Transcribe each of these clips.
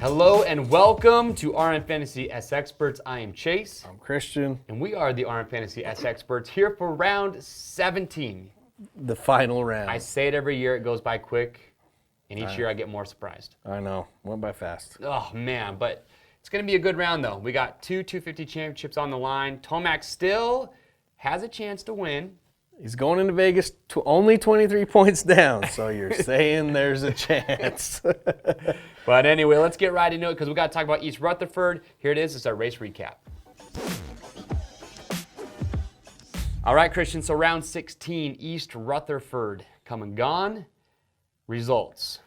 Hello and welcome to RMFantasy SXperts. I am Chase. I'm Christian. And we are the RMFantasy SXperts here for round 17. The final round. I say it every year, it goes by quick, and each year I get more surprised. I know, went by fast. Oh man, but it's going to be a good round though. We got two 250 championships on the line. Tomac still has a chance to win. He's going into Vegas only 23 points down, so you're saying there's a chance. But anyway, let's get right into it because we got to talk about East Rutherford. Here it is. It's our race recap. All right, Christian. So round 16, East Rutherford come and gone. Results.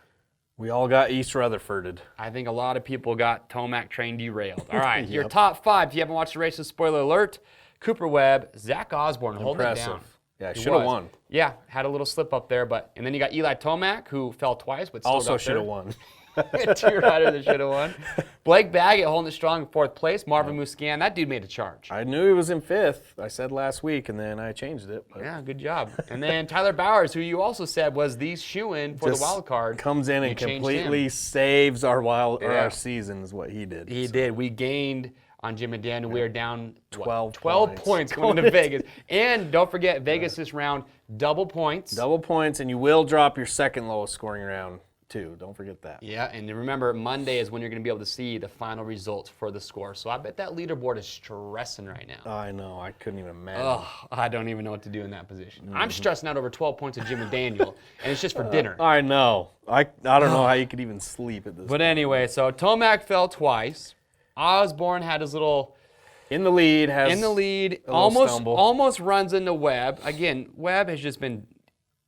We all got East Rutherforded. I think a lot of people got Tomac train derailed. All right, your top five. If you haven't watched the races, spoiler alert. Cooper Webb, Zach Osborne holding it down. Yeah, should have won. Yeah, had a little slip up there, and then you got Eli Tomac, who fell twice, but still also should have won. Two riders that should have won. Blake Baggett holding it strong in fourth place. Marvin Muscan, that dude made a charge. I knew he was in fifth. I said last week, and then I changed it. But. Yeah, good job. And then Tyler Bowers, who you also said was the shoe-in for the wild card. Comes in and completely saves our season is what he did. He did. We gained on Jim and Dan. We are down 12 points going into Vegas. And don't forget, Vegas this round, double points. Double points, and you will drop your second lowest scoring round, too. Don't forget that. Yeah, and remember, Monday is when you're going to be able to see the final results for the score. So I bet that leaderboard is stressing right now. I know. I couldn't even imagine. Oh, I don't even know what to do in that position. I'm stressing out over 12 points of Jim and Daniel, and it's just for dinner. I know. I don't know how you could even sleep at this But anyway, so Tomac fell twice. Osborne had his little in the lead, almost runs into Webb. Again, Webb has just been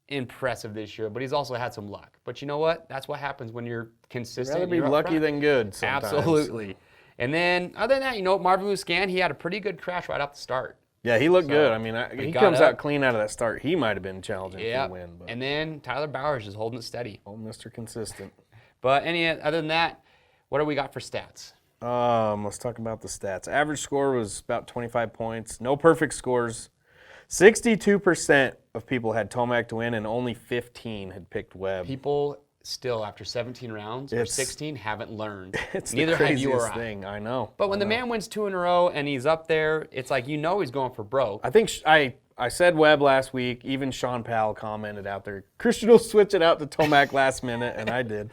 impressive this year, but he's also had some luck. But you know what? That's what happens when you're consistent. Rather be lucky than good sometimes. Absolutely. And then, other than that, Marvin Muscan, he had a pretty good crash right off the start. Yeah, he looked good. I mean, he comes out clean out of that start. He might have been challenging for the win. But. And then Tyler Bowers is holding it steady. Oh, Mr. Consistent. But other than that, what do we got for stats? Let's talk about the stats. Average score was about 25 points. No perfect scores. 62% of people had Tomac to win, and only 15 had picked Webb. People still, after 17 rounds or 16, haven't learned. It's Neither the have you or craziest thing. I know. But when the man wins 2 in a row and he's up there, it's like he's going for broke. I think I said Webb last week. Even Sean Powell commented out there, Christian will switch it out to Tomac last minute, and I did.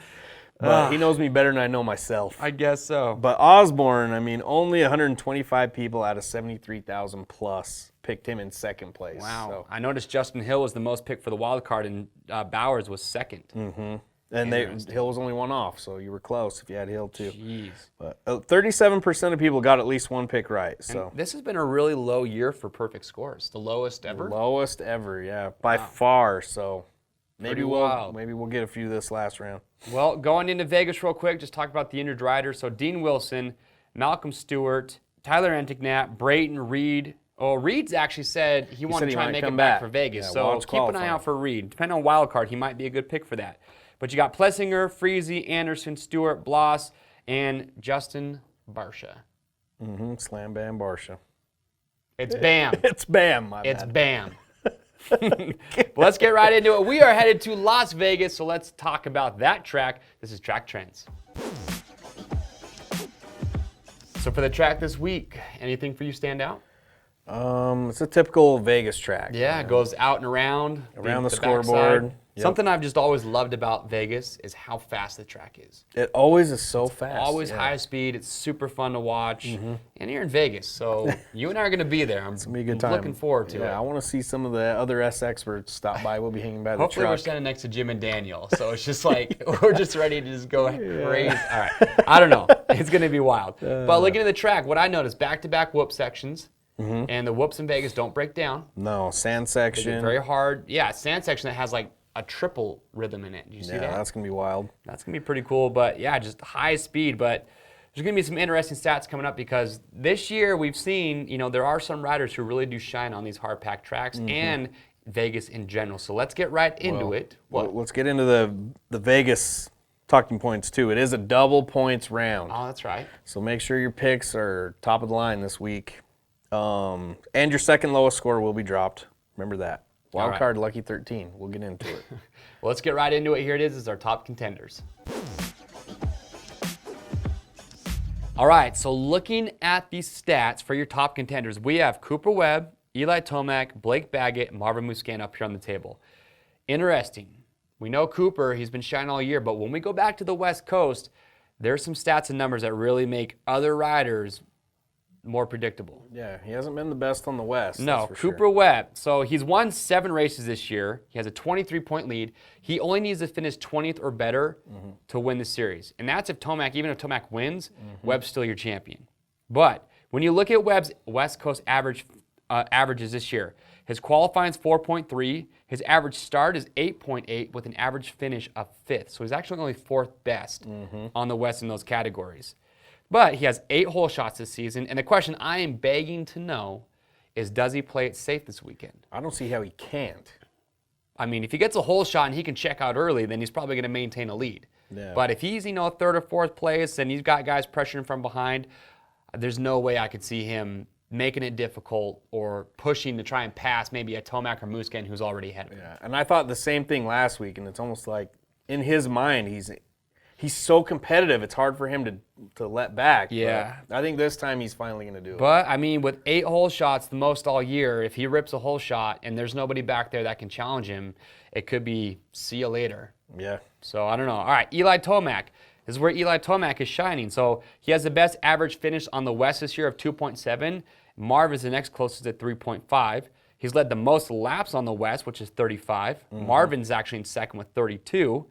But he knows me better than I know myself. I guess so. But Osborne, I mean, only 125 people out of 73,000 plus picked him in second place. Wow. So. I noticed Justin Hill was the most picked for the wild card, and Bowers was second. Mm-hmm. And Hill was only one off, so you were close if you had Hill too. Jeez. But 37% of people got at least one pick right. So and this has been a really low year for perfect scores. The lowest ever? Lowest ever, yeah, by far. So maybe we'll get a few this last round. Well, going into Vegas real quick, just talk about the injured riders. So Dean Wilson, Malcolm Stewart, Tyler Enticknap, Brayton, Reed. Oh, Reed's actually said he wanted to try and make it back for Vegas. So keep an eye out for Reed. Depending on wild card, he might be a good pick for that. But you got Plessinger, Freese, Anderson, Stewart, Bloss, and Justin Barsha. Mm-hmm. Slam Bam Barsha. It's Bam. It's Bam. It's Bam. Let's get right into it. We are headed to Las Vegas, so let's talk about that track. This is Track Trends. So for the track this week, anything for you stand out? It's a typical Vegas track. Yeah, it goes out and around the scoreboard. Yep. Something I've just always loved about Vegas is how fast the track is. It always is so fast. Always high speed. It's super fun to watch. Mm-hmm. And you're in Vegas, so you and I are going to be there. I'm looking forward to it. Yeah, I want to see some of the other SXperts stop by. We'll be hanging by the truck. Hopefully we're standing next to Jim and Daniel, so it's just like we're just ready to just go crazy. All right, I don't know. It's going to be wild. But looking at the track, what I noticed, back-to-back whoop sections. Mm-hmm. And the whoops in Vegas don't break down. No, sand section. Very hard. Yeah, sand section that has like a triple rhythm in it. Did you see that? Yeah, that's going to be wild. That's going to be pretty cool. But yeah, just high speed. But there's going to be some interesting stats coming up because this year we've seen, there are some riders who really do shine on these hard-packed tracks and Vegas in general. So let's get right into it. Let's get into the Vegas talking points too. It is a double points round. Oh, that's right. So make sure your picks are top of the line this week. And your second lowest score will be dropped. Remember that. Wild card, lucky 13. We'll get into it. Well, let's get right into it. Here it is our top contenders. All right, so looking at the stats for your top contenders, we have Cooper Webb, Eli Tomac, Blake Baggett, Marvin Musquin up here on the table. Interesting. We know Cooper, he's been shining all year, but when we go back to the West Coast, there's some stats and numbers that really make other riders more predictable. Yeah, he hasn't been the best on the West. No, Cooper Webb. So he's won 7 races this year. He has a 23-point lead. He only needs to finish 20th or better to win the series. And that's if Tomac, even if Tomac wins, Webb's still your champion. But when you look at Webb's West Coast averages this year, his qualifying is 4.3. His average start is 8.8 with an average finish of 5th. So he's actually only 4th best on the West in those categories. But he has 8 hole shots this season, and the question I am begging to know is, does he play it safe this weekend? I don't see how he can't. I mean, if he gets a hole shot and he can check out early, then he's probably going to maintain a lead. Yeah. But if he's, 3rd or 4th place and he's got guys pressuring from behind, there's no way I could see him making it difficult or pushing to try and pass maybe a Tomac or Musquin who's already ahead of him. Yeah, and I thought the same thing last week, and it's almost like in his mind he's so competitive, it's hard for him to let back. Yeah. But I think this time he's finally going to do it. But, I mean, with 8 hole shots, the most all year, if he rips a hole shot and there's nobody back there that can challenge him, it could be see you later. Yeah. So, I don't know. All right, Eli Tomac. This is where Eli Tomac is shining. So, he has the best average finish on the West this year of 2.7. Marv is the next closest at 3.5. He's led the most laps on the West, which is 35. Marvin's actually in second with 32.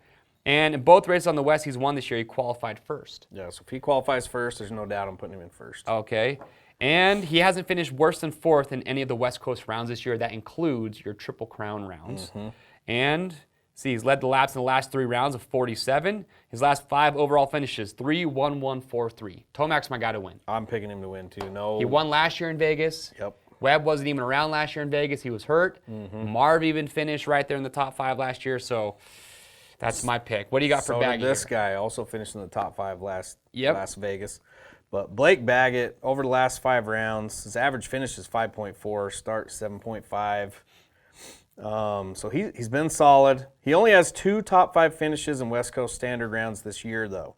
And in both races on the West he's won this year, he qualified first. Yeah, so if he qualifies first, there's no doubt I'm putting him in first. Okay. And he hasn't finished worse than 4th in any of the West Coast rounds this year. That includes your Triple Crown rounds. And see, he's led the laps in the last 3 rounds of 47. His last 5 overall finishes, 3, 1, 1, 4, 3. Tomac's my guy to win. I'm picking him to win, too. No. He won last year in Vegas. Yep. Webb wasn't even around last year in Vegas. He was hurt. Marv even finished right there in the top 5 last year. So that's my pick. What do you got for Baggett? This guy also finished in the top 5 last Vegas. But Blake Baggett, over the last 5 rounds, his average finish is 5.4, start 7.5. So he's been solid. He only has 2 top 5 finishes in West Coast standard rounds this year, though.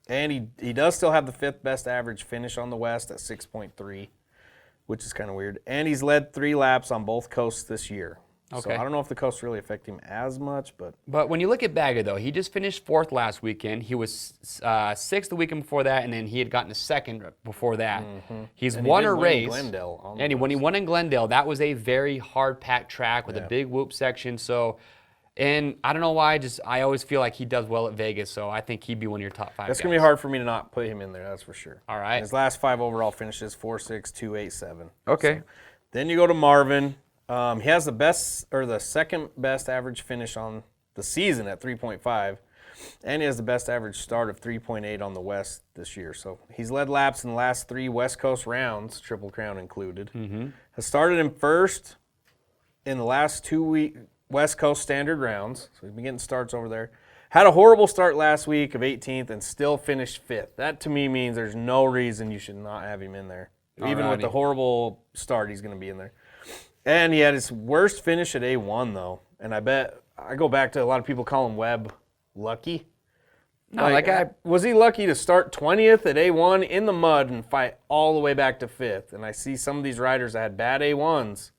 And he does still have the 5th best average finish on the West at 6.3, which is kind of weird. And he's led 3 laps on both coasts this year. Okay. So I don't know if the coasts really affect him as much, but... But when you look at Baggett, though, he just finished 4th last weekend. He was 6th the weekend before that, and then he had gotten a 2nd before that. He's won a race. And when he won in Glendale, that was a very hard-packed track with a big whoop section. So, and I don't know why, I always feel like he does well at Vegas, so I think he'd be one of your top 5 That's going to be hard for me to not put him in there, that's for sure. All right. His last 5 overall finishes, 4.6, 2.87. Okay. So, then you go to Marvin. He has the second best average finish on the season at 3.5, and he has the best average start of 3.8 on the West this year. So he's led laps in the last 3 West Coast rounds, Triple Crown included. Has started in first in the last 2 West Coast standard rounds, so he's been getting starts over there. Had a horrible start last week of 18th and still finished 5th. That to me means there's no reason you should not have him in there. Even with the horrible start, he's going to be in there. And he had his worst finish at A1, though. And I go back to a lot of people calling Webb lucky. No, that guy... Was he lucky to start 20th at A1 in the mud and fight all the way back to 5th? And I see some of these riders that had bad A1s.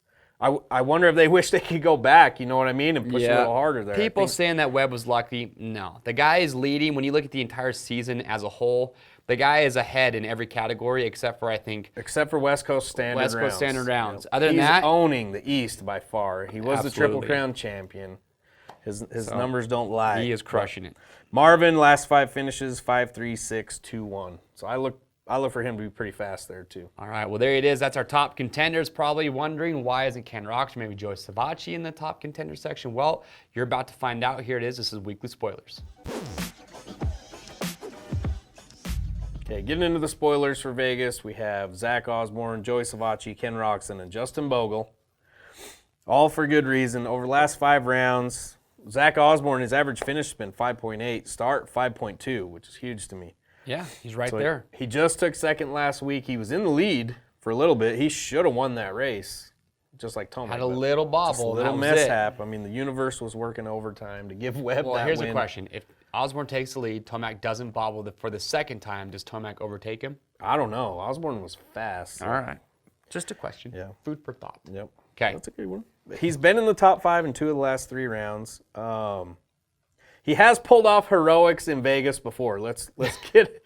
I wonder if they wish they could go back, you know what I mean, and push a little harder there. People saying that Webb was lucky, no. The guy is leading. When you look at the entire season as a whole, the guy is ahead in every category except for, I think... Except for West Coast standard rounds. West Coast standard rounds. Yep. Other than that... He's owning the East by far. He was the Triple Crown champion. His numbers don't lie. He is crushing it. Marvin, last 5 finishes, 5.3, 6, 2, 1. So I look for him to be pretty fast there, too. All right, well, there it is. That's our top contenders. Probably wondering, why isn't Ken Rocks or maybe Joey Savacci in the top contender section? Well, you're about to find out. Here it is. This is Weekly Spoilers. Okay, getting into the spoilers for Vegas, we have Zach Osborne, Joey Savacci, Ken Roxon, and Justin Bogle. All for good reason. Over the last 5 rounds, Zach Osborne, his average finish has been 5.8, start 5.2, which is huge to me. Yeah, he's right there. He just took 2nd last week. He was in the lead for a little bit. He should have won that race, just like Tomac. Had a little bobble. Just a little mishap. I mean, the universe was working overtime to give Webb that win. Well, here's a question. Osborne takes the lead. Tomac doesn't bobble for the second time. Does Tomac overtake him? I don't know. Osborne was fast. So. All right. Just a question. Yeah. Food for thought. Yep. Okay. That's a good one. He's been in the top 5 in 2 of the last 3 rounds. He has pulled off heroics in Vegas before. Let's get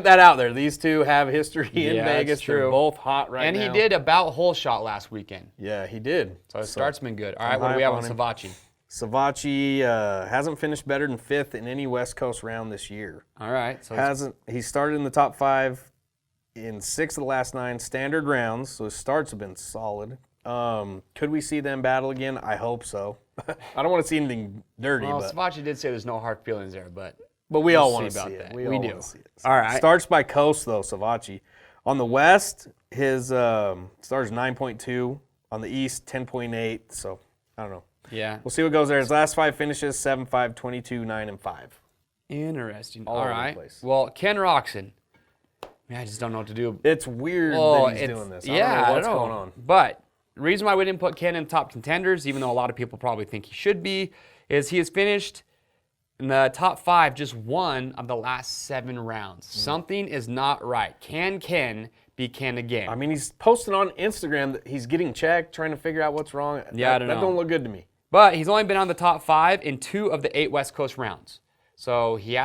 that out there. These two have history in Vegas. True. They're both hot right now. And he did about hole shot last weekend. Yeah, he did. So his start's been good. All right, what do we have on Savachi? Savachi hasn't finished better than 5th in any West Coast round this year. All right. So He started in the top 5 in 6 of the last 9 standard rounds, so his starts have been solid. Could we see them battle again? I hope so. I don't want to see anything dirty. Well, but Savachi did say there's no hard feelings there, but we all want to see see it. that. We do. want to see it. All right. Starts by coast, though, Savachi. On the West, his starts 9.2. On the East, 10.8. So, I don't know. Yeah. We'll see what goes there. His last 5 finishes, 7-5, 22, 9, and 5. Interesting. All All over the right. place. Well, Ken Roxon. I just don't know what to do. It's weird that he's doing this. I don't know what's going on. But the reason why we didn't put Ken in top contenders, even though a lot of people probably think he should be, is he has finished in the top 5 just 1 of the last 7 rounds. Something is not right. Can Ken be Ken again? I mean, he's posting on Instagram that he's getting checked, trying to figure out what's wrong. Yeah, I don't know. That don't look good to me. But he's only been on the top 5 in 2 of the 8 West Coast rounds. So he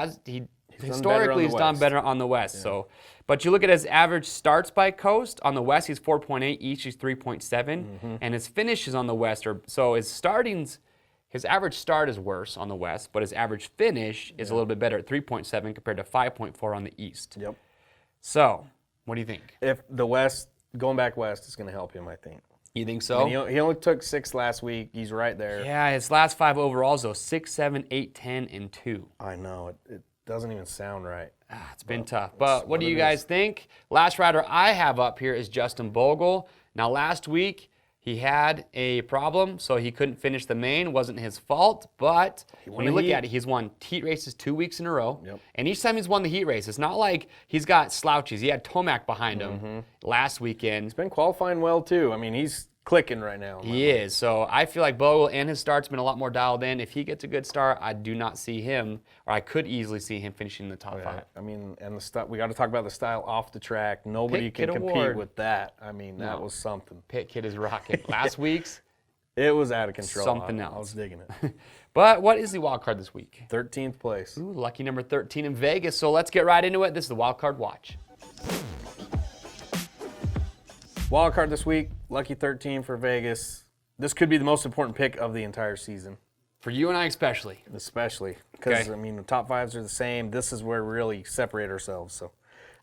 historically has done better on the West. Yeah. So, but you look at his average starts by coast. On the West, he's 4.8. East, he's 3.7. And his finishes on the West are, so his average start is worse on the West, but his average finish is a little bit better at 3.7 compared to 5.4 on the East. Yep. So, what do you think? If the West, going back West, is going to help him, I think. You think so? He only took 6 last week. He's right there. Yeah, his last 5 overalls, though, 6, 7, 8, 10, and 2. I know. It doesn't even sound right. It's been tough. But what do you guys think? Last rider I have up here is Justin Bogle. Now, last week, he had a problem, so he couldn't finish the main. Wasn't his fault, but when you look at it, he's won heat races 2 weeks in a row. Yep. And each time he's won the heat race, it's not like he's got slouches. He had Tomac behind him last weekend. He's been qualifying well, too. I mean, he's clicking right now. He is. So I feel like Bogle and his start's been a lot more dialed in. If he gets a good start, I do not see him, or I could easily see him finishing in the top 5. I mean, and we got to talk about the style off the track. Nobody can compete with that. I mean, that was something. Pit Kid is rocking. Last week's, it was out of control. Something else. I was digging it. But what is the wild card this week? 13th place. Ooh, lucky number 13 in Vegas. So let's get right into it. This is the wild card watch. Wild card this week, lucky 13 for Vegas. This could be the most important pick of the entire season. For you and I especially. Especially. Because, I mean, the top 5s are the same. This is where we really separate ourselves. So,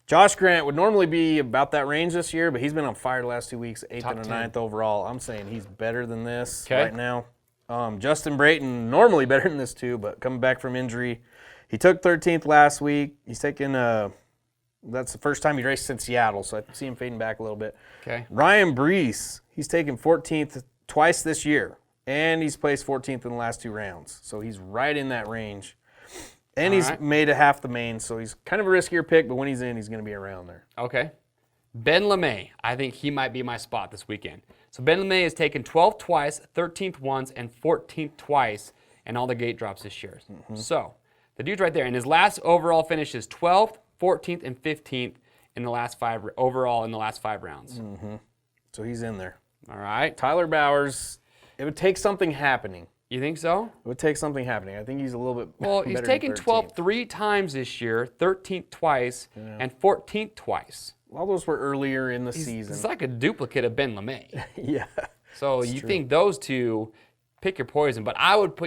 Josh Grant would normally be about that range this year, but he's been on fire the last 2 weeks, 8th and 9th overall. I'm saying he's better than this right now. Justin Brayton, normally better than this too, but coming back from injury. He took 13th last week. He's taken that's the first time he raced since Seattle, so I see him fading back a little bit. Okay. Ryan Brees, he's taken 14th twice this year, and he's placed 14th in the last 2 rounds. So he's right in that range. And he's made it half the main, so he's kind of a riskier pick, but when he's in, he's going to be around there. Okay. Ben LeMay, I think he might be my spot this weekend. So Ben LeMay has taken 12th twice, 13th once, and 14th twice in all the gate drops this year. So the dude's right there. And his last overall finish is 12th, 14th, and 15th in the last 5 overall in the last 5 rounds. So he's in there. All right. Tyler Bowers, it would take something happening. You think so? It would take something happening. I think he's a little bit Well, he's taken 12th 3 times this year, 13th twice, and 14th twice. All those were earlier in the season. It's like a duplicate of Ben LeMay. Yeah. So you think those two, pick your poison. But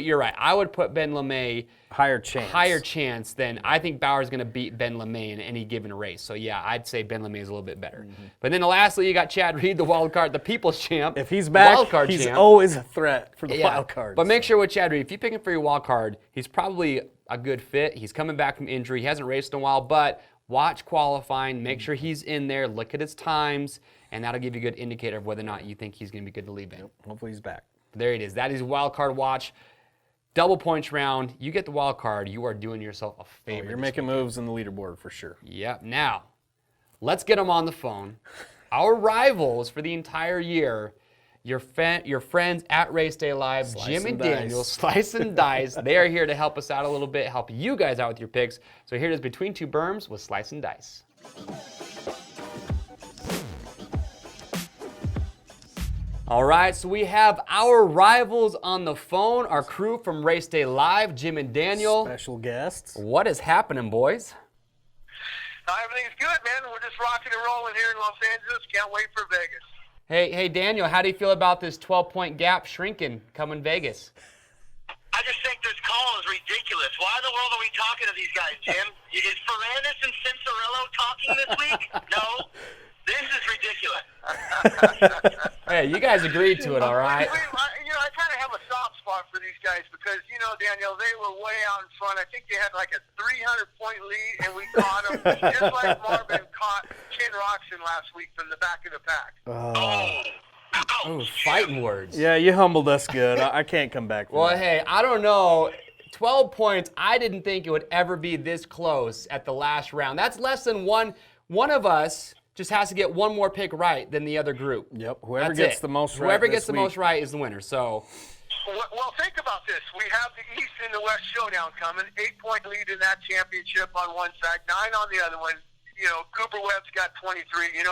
you're right. I would put Ben LeMay higher chance than I think Bauer's going to beat Ben LeMay in any given race. So yeah, I'd say Ben LeMay is a little bit better. But then lastly, you got Chad Reed, the wild card, the people's champ. If he's back, he's champ. always a threat for the wild card. But make sure with Chad Reed, if you pick him for your wild card, he's probably a good fit. He's coming back from injury. He hasn't raced in a while, but watch qualifying, make sure he's in there, look at his times, and that'll give you a good indicator of whether or not you think he's going to be good to leave in. Yep. Hopefully he's back. There it is. That is wild card watch. Double points round. You get the wild card. You are doing yourself a favor. You're making moves in the leaderboard for sure. Yep. Now, let's get them on the phone. Our rivals for the entire year. your friends at Race Day Live, Jim and Daniel, Slice and Dice. They are here to help us out a little bit, help you guys out with your picks. So here it is, Between Two Berms with Slice and Dice. All right, so we have our rivals on the phone, our crew from Race Day Live, Jim and Daniel. Special guests. What is happening, boys? Everything's good, man. We're just rocking and rolling here in Los Angeles. Can't wait for Vegas. Hey, Daniel, how do you feel about this 12-point gap shrinking coming Vegas? I just think this call is ridiculous. Why in the world are we talking to these guys, Jim? Is Ferrandis and Cincerello talking this week? No. This is ridiculous. Hey, you guys agreed to it, all right? I kind of have a soft spot for these guys because, Daniel, they were way out in front. I think they had like a 300-point lead, and we caught them just like Marvin caught Ken Roxon last week from the back of the pack. Oh, fighting words. Yeah, you humbled us good. I can't come back from that. Hey, I don't know. 12 points, I didn't think it would ever be this close at the last round. That's less than one of us just has to get one more pick right than the other group. Yep, whoever gets the most right. Whoever gets the most right is the winner. So, well, think about this. We have the East and the West showdown coming. 8-point lead in that championship on one side, 9 on the other one. Cooper Webb's got 23.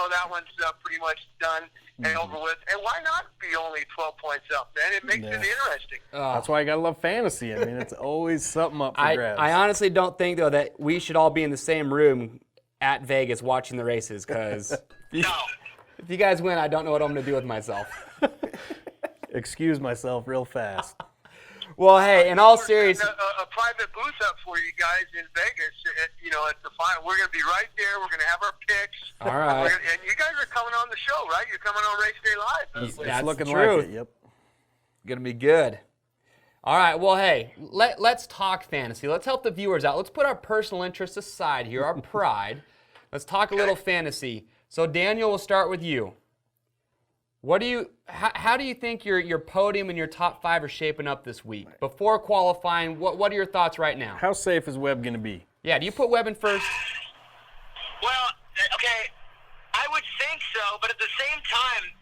That one's pretty much done and over with. And why not be only 12 points up, man? It makes it interesting. That's why I got to love fantasy. I mean, it's always something up for grabs. I honestly don't think, though, that we should all be in the same room at Vegas watching the races, because if you guys win, I don't know what I'm going to do with myself. Excuse myself real fast. Well, hey, in all seriousness, a private booth up for you guys in Vegas. At the final, we're going to be right there. We're going to have our picks. All right. And you guys are coming on the show, right? You're coming on Race Day Live. It's looking like it. Yep. Going to be good. All right, well, hey, let's talk fantasy. Let's help the viewers out. Let's put our personal interests aside here, our pride. Let's talk a little fantasy. So, Daniel, we'll start with you. How do you think your podium and your top 5 are shaping up this week? Before qualifying, what are your thoughts right now? How safe is Webb going to be? Yeah, do you put Webb in first? Well, okay, I would think so, but at the same time,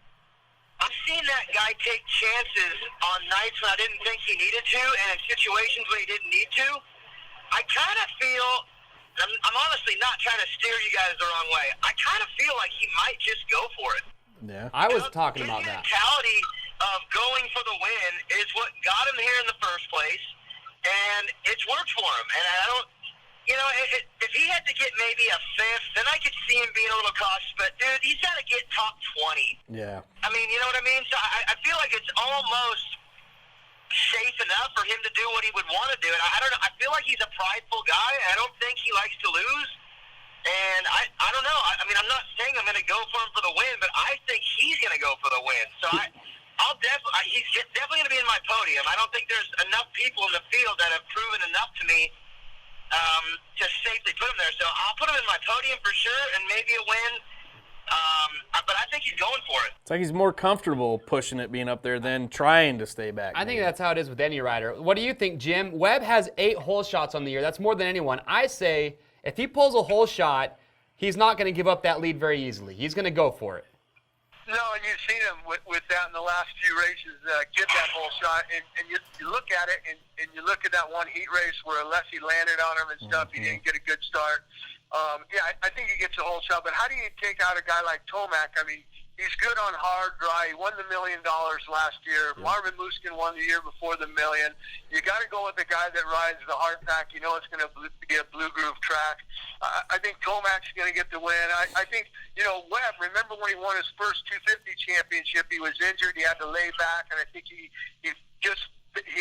I've seen that guy take chances on nights when I didn't think he needed to, and in situations when he didn't need to. I kind of feel, I'm honestly not trying to steer you guys the wrong way, I kind of feel like he might just go for it. Yeah. I was talking about that. His mentality of going for the win is what got him here in the first place, and it's worked for him. And I don't, if he had to get maybe a 5th, then I could see him being a little cautious. But, dude, he's got to get top 20. Yeah. I mean, you know what I mean? So I feel like it's almost safe enough for him to do what he would want to do. And I don't know. I feel like he's a prideful guy. I don't think he likes to lose. And I don't know. I mean, I'm not saying I'm going to go for him for the win, but I think he's going to go for the win. So he's definitely going to be in my podium. I don't think there's enough people in the field that have proven enough to me to safely put him there. So I'll put him in my podium for sure, and maybe a win. But I think he's going for it. It's like he's more comfortable pushing it being up there than trying to stay back. I think that's how it is with any rider. What do you think, Jim? Webb has 8 hole shots on the year. That's more than anyone. I say if he pulls a hole shot, he's not going to give up that lead very easily. He's going to go for it. No, and you've seen him with that in the last few races, get that hole shot, and you look at it, and you look at that one heat race where Alessi landed on him and stuff, he didn't get a good start. I think he gets a hole shot, but how do you take out a guy like Tomac? I mean, he's good on hard, dry. He won the $1 million last year. Yeah. Marvin Muskin won the year before the $1 million. You got to go with the guy that rides the hard pack. You know it's going to be a blue groove track. I think Tomac's going to get the win. I think, Webb, remember when he won his first 250 championship, he was injured. He had to lay back, and I think he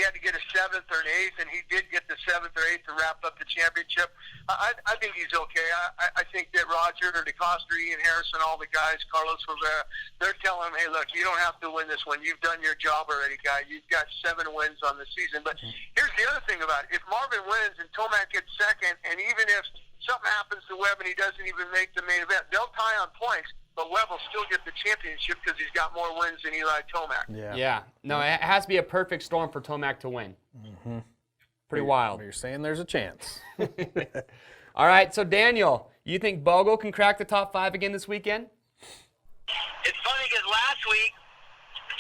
had to get a 7th or an 8th, and he did get the 7th or 8th to wrap up the championship. I think he's okay. I think that Roger, DeCoster, Ian Harrison, all the guys, Carlos Rivera, they're telling him, hey, look, you don't have to win this one. You've done your job already, guy. You've got 7 wins on the season. But here's the other thing about it. If Marvin wins and Tomac gets second, and even if something happens to Webb and he doesn't even make the main event, they'll tie on points. But Webb will still get the championship because he's got more wins than Eli Tomac. Yeah. No, it has to be a perfect storm for Tomac to win. Mm-hmm. Pretty wild. You're saying there's a chance. All right, so Daniel, you think Bogle can crack the top 5 again this weekend? It's funny because last week,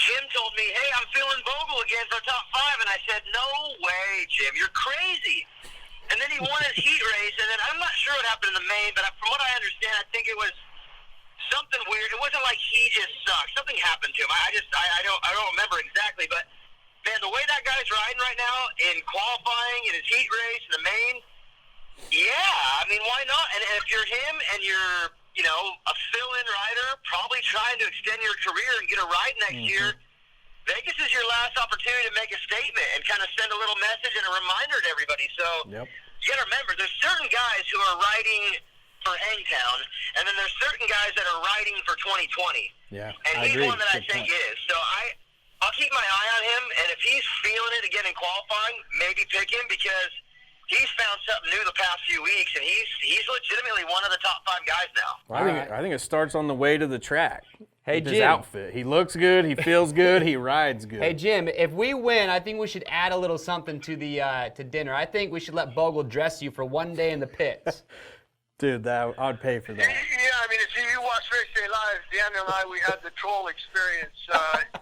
Jim told me, hey, I'm feeling Bogle against our top 5. And I said, no way, Jim, you're crazy. And then he won his heat race, and then I'm not sure what happened in the main, but from what I understand, I think it was something weird. It wasn't like he just sucked. Something happened to him. I don't remember exactly, but man, the way that guy's riding right now in qualifying, in his heat race, in the main, yeah, I mean, why not? And if you're him and you're, a fill-in rider, probably trying to extend your career and get a ride next year, Vegas is your last opportunity to make a statement and kind of send a little message and a reminder to everybody. So you got to remember, there's certain guys who are riding for Hangtown, and then there's certain guys that are riding for 2020. Yeah, and he's one that I think is. So I'll keep my eye on him, and if he's feeling it again in qualifying, maybe pick him because he's found something new the past few weeks, and he's legitimately one of the top 5 guys now. Well, I think it starts on the way to the track. Hey, Jim. His outfit. He looks good. He feels good. He rides good. Hey, Jim, if we win, I think we should add a little something to the to dinner. I think we should let Bogle dress you for one day in the pits. Dude, I'd pay for that. Yeah, I mean, if you watch Race Day Live, Daniel and I, we had the troll experience,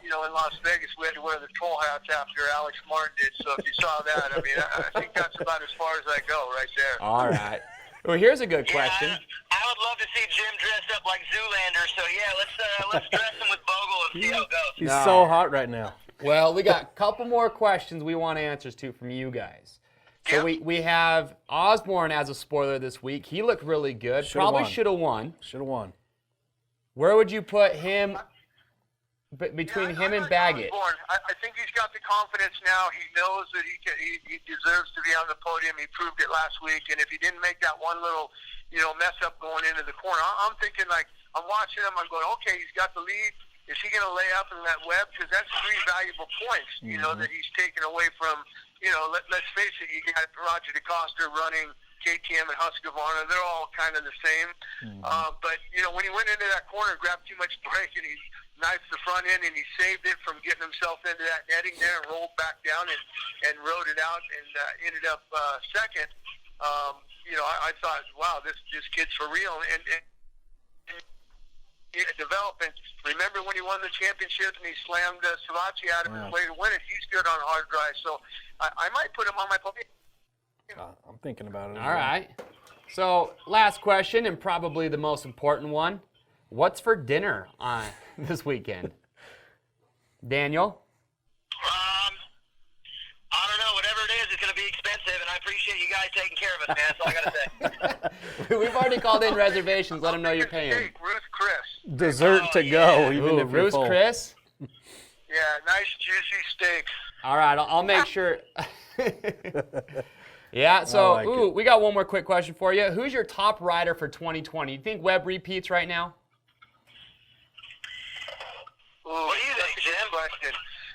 in Las Vegas. We had to wear the troll hats after Alex Martin did. So if you saw that, I mean, I think that's about as far as I go right there. All right. Well, here's a good question. I would love to see Jim dressed up like Zoolander. So yeah, let's dress him with Bogle and see how it goes. He's so hot right now. Well, we got a couple more questions we want answers to from you guys. So we have Osborne as a spoiler this week. He looked really good. Probably should have won. Should have won. Where would you put him between him and Baggett? Osborne, I think he's got the confidence now. He knows that he deserves to be on the podium. He proved it last week. And if he didn't make that one little, mess up going into the corner, I'm thinking I'm watching him. I'm going, okay, he's got the lead. Is he going to lay up in that web? Because that's 3 valuable points, that he's taken away from. Let's face it, you got Roger DeCosta running KTM and Husqvarna. They're all kind of the same. But, when he went into that corner, grabbed too much brake, and he knifed the front end, and he saved it from getting himself into that netting there and rolled back down and rode it out and ended up second. I thought, wow, this kid's for real. And development. Remember when he won the championship and he slammed Savacci out of his way to win it? He's good on hard drive, so I might put him on my podium. I'm thinking about it. All right. So last question, and probably the most important one. What's for dinner on this weekend? Daniel? I don't know. Whatever it is, it's going to be expensive, and I appreciate you guys taking care of us, man. That's all I got to say. We've already called in reservations. Let them know you're paying. Steak, Ruth Chris. Dessert to go, even if you're Ruth full. Chris? Yeah, nice juicy steak. All right, I'll make sure. Yeah, so we got one more quick question for you. Who's your top rider for 2020? You think Webb repeats right now? What do you think, Jim? Question.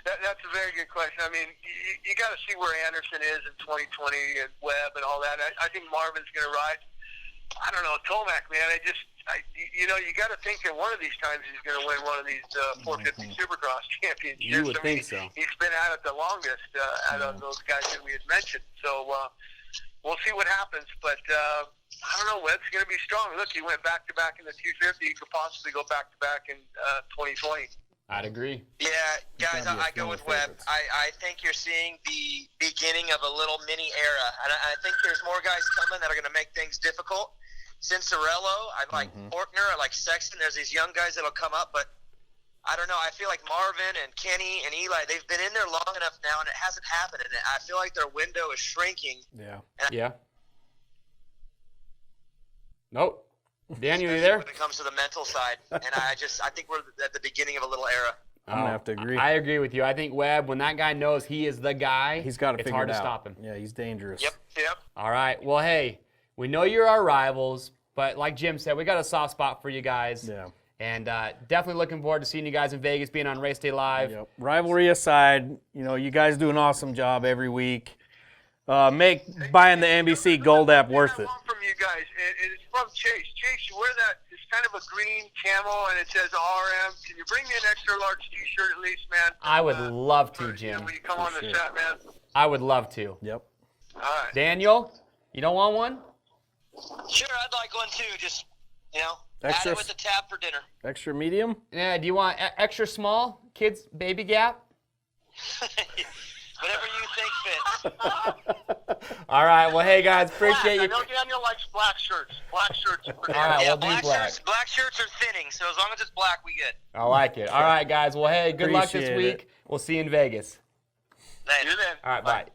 That's a very good question. I mean, you got to see where Anderson is in 2020 and Webb and all that. I think Marvin's going to ride. I don't know, Tomac, man. You got to think that one of these times he's going to win one of these 450 Supercross championships. You would think so. He's been at it the longest out of those guys that we had mentioned. So we'll see what happens. But I don't know. Webb's going to be strong. Look, he went back-to-back in the 250. He could possibly go back-to-back in 2020. I'd agree. Yeah, guys, I go with Webb. I think you're seeing the beginning of a little mini era. And I think there's more guys coming that are going to make things difficult. Cincerello, I like Faulkner, I like Sexton. There's these young guys that'll come up, but I don't know. I feel like Marvin and Kenny and Eli, they've been in there long enough now, and it hasn't happened. And I feel like their window is shrinking. Yeah. Nope. Daniel, you there? When it comes to the mental side, and I think we're at the beginning of a little era. I'm going to have to agree. I agree with you. I think Webb, when that guy knows he is the guy, he's got to figure it out. It's hard to stop him. Yeah, he's dangerous. Yep. All right. Well, hey, we know you're our rivals, but like Jim said, we got a soft spot for you guys. Yeah. And definitely looking forward to seeing you guys in Vegas, being on Race Day Live. Yep. Rivalry aside, you guys do an awesome job every week. Make buying the NBC Gold app worth it. From you guys, it's from Chase. Chase, you wear that. It's kind of a green camo, and it says RM. Can you bring me an extra large T-shirt at least, man? I would love to, Jim. When you come on the set, man. I would love to. Yep. All right. Daniel, you don't want one? Sure, I'd like one too. Just Extra, add it with the tab for dinner. extra medium? Yeah, do you want extra small? Kids, baby gap? Whatever you think fits. All right, well, hey, guys, appreciate I you. know Daniel likes black shirts. Black shirts. All right, Yeah, we'll do black. Black shirts are thinning, so as long as it's black, we good. I like it. All right, guys, well, hey, good luck this Appreciate week. it. We'll see you in Vegas. See you then. All right, bye.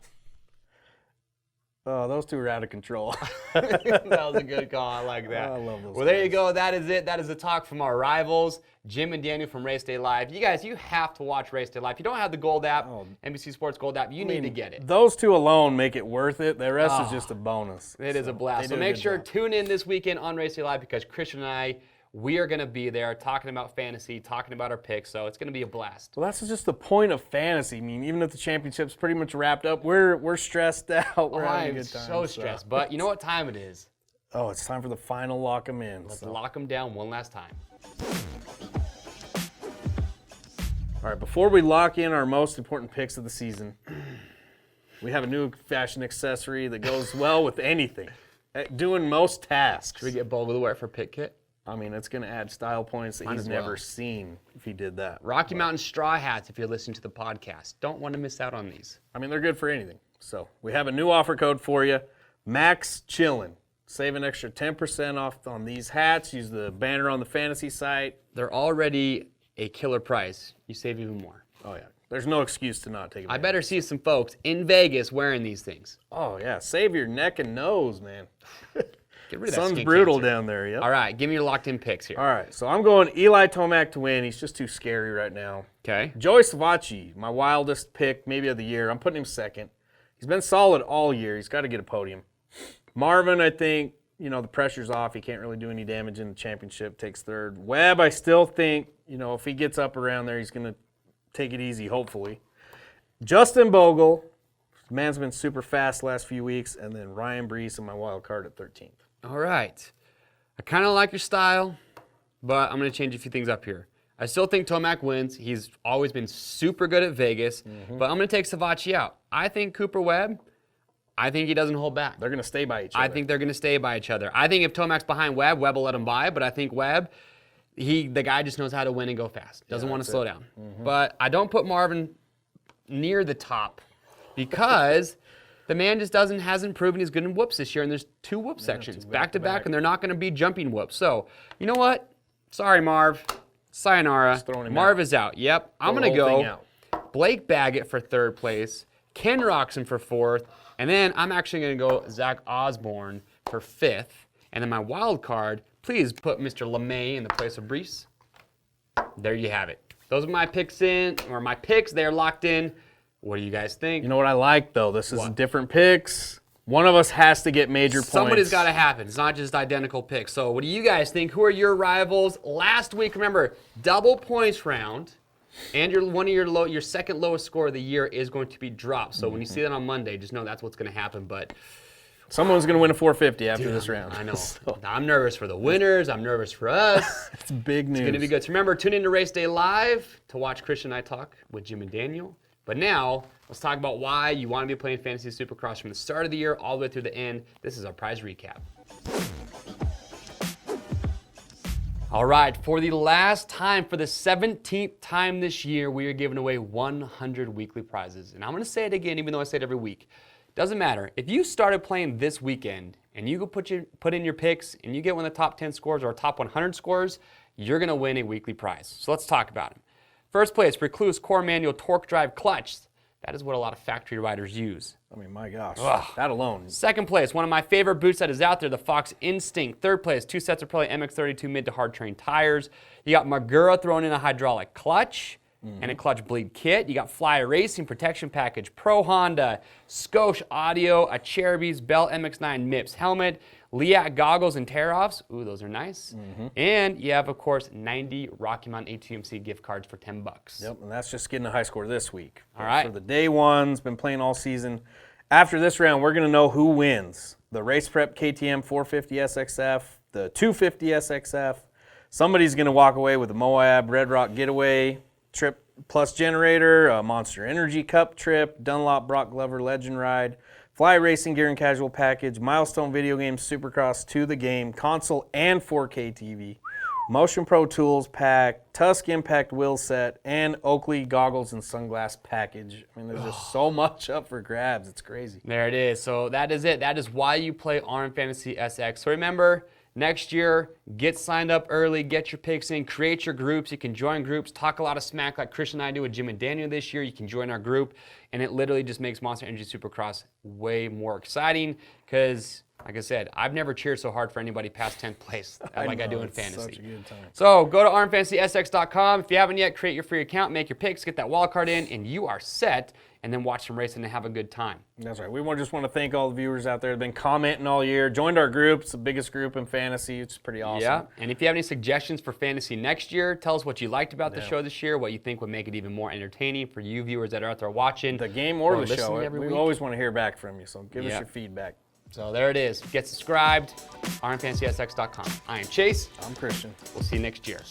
Oh, those two are out of control. That was a good call. I like that. I love those Well, there you guys. go. That is it. That is the talk from our rivals, Jim and Daniel from Race Day Live. You guys, you have to watch Race Day Live. If you don't have the Gold app, NBC Sports Gold app, you need to get it. Those two alone make it worth it. The rest is just a bonus. It is a blast. So they do a make good sure job. tune in this weekend on Race Day Live because Christian and I, we are going to be there talking about fantasy, talking about our picks. So it's going to be a blast. Well, that's just the point of fantasy. I mean, even if the championship's pretty much wrapped up, we're stressed out. We're having a I'm good time. so stressed. But you know what time it is? Oh, it's time for the final lock 'em in. Let's so. lock them down one last time. All right, before we lock in our most important picks of the season, we have a new fashion accessory that goes well with anything, at doing most tasks. Should we get Bogle to wear it for pick kit? I mean, it's going to add style points that Might he's as well. never seen if he did that. Rocky Mountain straw hats if you're listening to the podcast. Don't want to miss out on these. I mean, they're good for anything. So we have a new offer code for you, Max Chillin'. Save an extra 10% off on these hats. Use the banner on the fantasy site. They're already a killer price. You save even more. Oh, yeah. There's no excuse to not take it. I better see some folks in Vegas wearing these things. Oh, yeah. Save your neck and nose, man. Get rid of that Sun's skin brutal cancer. down there, yep. All right, give me your locked in picks here. All right, so I'm going Eli Tomac to win. He's just too scary right now. Okay. Joey Savacci, my wildest pick maybe of the year. I'm putting him second. He's been solid all year. He's got to get a podium. Marvin, I think, the pressure's off. He can't really do any damage in the championship. Takes third. Webb, I still think, if he gets up around there, he's going to take it easy, hopefully. Justin Bogle, man's been super fast last few weeks. And then Ryan Brees in my wild card at 13th. All right. I kind of like your style, but I'm going to change a few things up here. I still think Tomac wins. He's always been super good at Vegas, but I'm going to take Savacci out. I think Cooper Webb, I think he doesn't hold back. They're going to stay by each other. I think they're going to stay by each other. I think if Tomac's behind Webb, Webb will let him by, but I think Webb, the guy just knows how to win and go fast. Doesn't want to slow down. But I don't put Marvin near the top because the man just hasn't proven he's good in whoops this year, and there's two whoop sections, back-to-back, and they're not going to be jumping whoops. So, you know what? Sorry, Marv. Sayonara. Marv is out. Yep. I'm going to go Blake Baggett for third place, Ken Roxon for fourth, and then I'm actually going to go Zach Osborne for fifth. And then my wild card, please put Mr. LeMay in the place of Brees. There you have it. Those are my picks my picks. They're locked in. What do you guys think? You know what I like, though? This is different picks. One of us has to get major points. Somebody's got to happen. It's not just identical picks. So what do you guys think? Who are your rivals? Last week, remember, double points round, and your second lowest score of the year is going to be dropped. So when you see that on Monday, just know that's what's going to happen. But someone's going to win a 450 after this round. I know. I'm nervous for the winners. I'm nervous for us. It's big news. It's going to be good. So remember, tune in to Race Day Live to watch Christian and I talk with Jim and Daniel. But now, let's talk about why you want to be playing Fantasy Supercross from the start of the year all the way through the end. This is our prize recap. All right, for the last time, for the 17th time this year, we are giving away 100 weekly prizes. And I'm going to say it again, even though I say it every week. Doesn't matter. If you started playing this weekend and you go put in your picks and you get one of the top 10 scores or top 100 scores, you're going to win a weekly prize. So let's talk about them. First place, Recluse Core Manual Torque Drive Clutch. That is what a lot of factory riders use. I mean, my gosh, that alone. Second place, one of my favorite boots that is out there, the Fox Instinct. Third place, 2 sets of Pirelli MX32 mid to hard terrain tires. You got Magura thrown in a hydraulic clutch and a clutch bleed kit. You got Fly Racing Protection Package, Pro Honda, Scotia Audio, a Cherubies Bell MX9 MIPS helmet, Liat goggles and tear-offs. Ooh, those are nice. And you have, of course, 90 Rocky Mountain ATMC gift cards for $10. Yep, and that's just getting a high score this week. All right. For the day ones, been playing all season. After this round, we're going to know who wins. The Race Prep KTM 450 SXF, the 250 SXF. Somebody's going to walk away with a Moab Red Rock Getaway Trip Plus Generator, a Monster Energy Cup Trip, Dunlop Brock Glover Legend Ride, Fly Racing Gear and Casual Package, Milestone Video Games Supercross to the Game, console and 4K TV. Motion Pro Tools pack, Tusk Impact wheel set, and Oakley goggles and sunglass package. I mean, there's just so much up for grabs. It's crazy. There it is. So that is it. That is why you play RMFantasySX. So remember, next year, get signed up early, get your picks in, create your groups. You can join groups, talk a lot of smack like Christian and I do with Jim and Daniel this year. You can join our group, and it literally just makes Monster Energy Supercross way more exciting because, like I said, I've never cheered so hard for anybody past 10th place like I do in fantasy. Such a good time. So go to RMFantasySX.com. If you haven't yet, create your free account, make your picks, get that wild card in, and you are set. And then watch some racing and have a good time. That's right. We just want to thank all the viewers out there who've been commenting all year. Joined our group. It's the biggest group in fantasy. It's pretty awesome. Yeah. And if you have any suggestions for fantasy next year, tell us what you liked about the show this year, what you think would make it even more entertaining for you viewers that are out there watching. The game or the show. We always want to hear back from you, so give us your feedback. So there it is. Get subscribed. RMFantasySX.com. I am Chase. I'm Christian. We'll see you next year.